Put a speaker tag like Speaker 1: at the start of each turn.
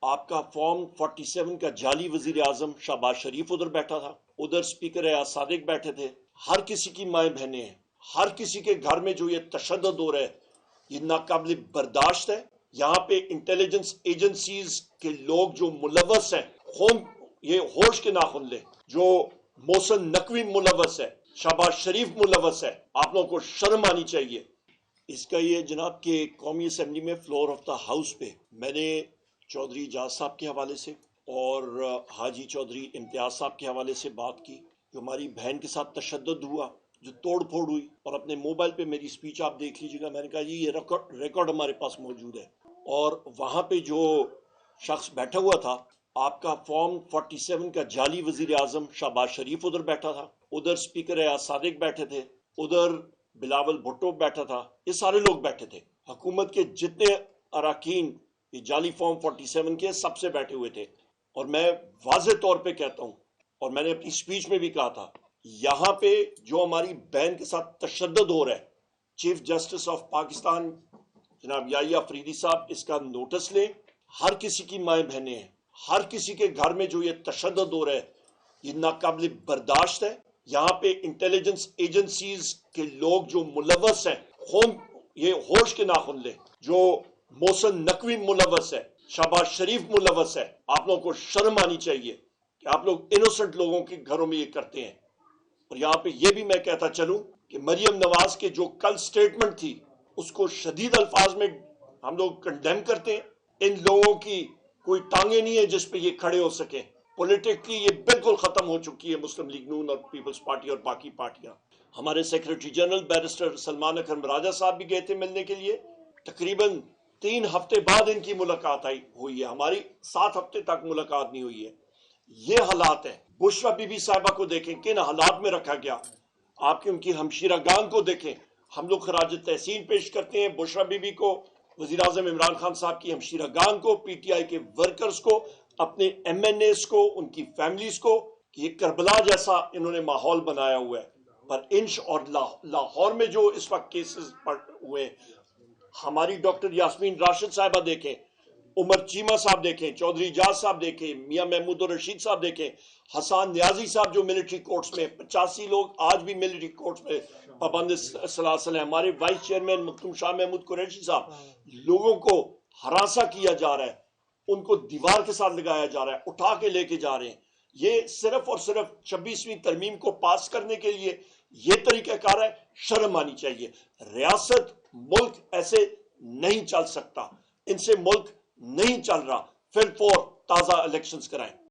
Speaker 1: آپ کا فارم 47 کا جعلی وزیر اعظم شہباز شریف ادھر بیٹھا تھا، ادھر اسپیکر ایاز صادق بیٹھے تھے، ہر کسی کی مائیں بہنیں ہیں، ہر کسی کے گھر میں جو یہ تشدد ہو رہا ہے یہ ناقابل برداشت ہے۔ یہاں پہ انٹیلیجنس ایجنسیز کے لوگ جو ملوث ہیں، یہ ہوش کے ناخن لیں، جو محسن نقوی ملوث ہے، شہباز شریف ملوث ہے، آپ لوگوں کو شرم آنی چاہیے۔ اس کا یہ جناب کہ قومی اسمبلی میں فلور آف دا ہاؤس پہ میں نے چودھری اعجاز صاحب کے حوالے سے اور حاجی چودھری امتیاز صاحب کے حوالے سے بات کی، جو ہماری بہن کے ساتھ تشدد ہوا، جو توڑ پھوڑ ہوئی، اور اپنے موبائل پہ میری سپیچ آپ دیکھ لیجیے گا، میں نے کہا جی یہ ریکارڈ ہمارے پاس موجود ہے۔ اور وہاں پہ جو شخص بیٹھا ہوا تھا، آپ کا فارم 47 کا جعلی وزیر اعظم شہباز شریف ادھر بیٹھا تھا، ادھر اسپیکر ایاز صادق بیٹھے تھے، ادھر بلاول بھٹو بیٹھا تھا، یہ سارے لوگ بیٹھے تھے، حکومت کے جتنے اراکین یہ جعلی فارم 47 کے سب سے بیٹھے ہوئے تھے۔ اور میں واضح طور پہ کہتا ہوں، اور میں نے اپنی سپیچ میں بھی کہا تھا، یہاں پہ جو ہماری بہن کے ساتھ تشدد ہو رہا ہے، چیف جسٹس آف پاکستان جناب یحییٰ فریدی صاحب اس کا نوٹس لیں۔ ہر کسی کی مائیں بہنیں ہیں، ہر کسی کے گھر میں جو یہ تشدد ہو رہا ہے یہ ناقابل برداشت ہے۔ یہاں پہ انٹیلیجنس ایجنسیز کے لوگ جو ملوث ہیں، یہ ہوش کے ناخن لیں، جو محسن نقوی ملوث ہے، شہباز شریف ملوث ہے، آپ لوگوں کو شرم آنی چاہیے کہ آپ لوگ انوسنٹ لوگوں کے گھروں میں یہ کرتے ہیں۔ اور یہاں پہ یہ بھی میں کہتا چلوں کہ مریم نواز کے جو کل سٹیٹمنٹ تھی اس کو شدید الفاظ میں ہم لوگ کنڈیم کرتے ہیں۔ ان لوگوں کی کوئی ٹانگیں نہیں ہے جس پہ یہ کھڑے ہو سکیں، پولیٹکلی یہ بالکل ختم ہو چکی ہے مسلم لیگ نون اور پیپلز پارٹی اور باقی پارٹیاں۔ ہمارے سیکریٹری جنرل بیرسٹر سلمان اکرم راجہ صاحب بھی گئے تھے ملنے کے لیے، تقریباً 3 ہفتے بعد ان کی ملاقات ہوئی ہے، ہماری 7 ہفتے تک ملاقات نہیں ہوئی ہے۔ یہ حالات ہیں۔ بشرا بی بی صاحبہ کو دیکھیں کن حالات میں رکھا گیا، آپ کی ان کی ہمشیرہ گان کو دیکھیں، ہم لوگ خراج تحسین پیش کرتے ہیں بشرا بی بی کو، وزیر اعظم عمران خان صاحب کی ہمشیرہ گان کو، پی ٹی آئی کے ورکرز کو، اپنے ایم این ایز کو، ان کی فیملیز کو، کہ یہ کربلا جیسا انہوں نے ماحول بنایا ہوا ہے۔ پر انش اور لاہور میں جو اس وقت کیسز ہوئے، ہماری ڈاکٹر یاسمین راشد صاحبہ دیکھیں، عمر چیمہ صاحب دیکھیں، چودھری اعجاز صاحب دیکھیں، میاں محمود الرشید صاحب دیکھیں، حسان نیازی صاحب جو ملٹری کورٹس میں 85 لوگ آج بھی ملٹری کورٹس میں پابند سلاسل ہیں، ہمارے وائس چیئرمین مختوم شاہ محمود قریشی صاحب، لوگوں کو ہراساں کیا جا رہا ہے، ان کو دیوار کے ساتھ لگایا جا رہا ہے، اٹھا کے لے کے جا رہے ہیں۔ یہ صرف اور صرف 26ویں ترمیم کو پاس کرنے کے لیے یہ طریقہ کار ہے، شرم آنی چاہیے۔ ریاست ملک ایسے نہیں چل سکتا، ان سے ملک نہیں چل رہا۔ فل فور تازہ الیکشنز کرائیں۔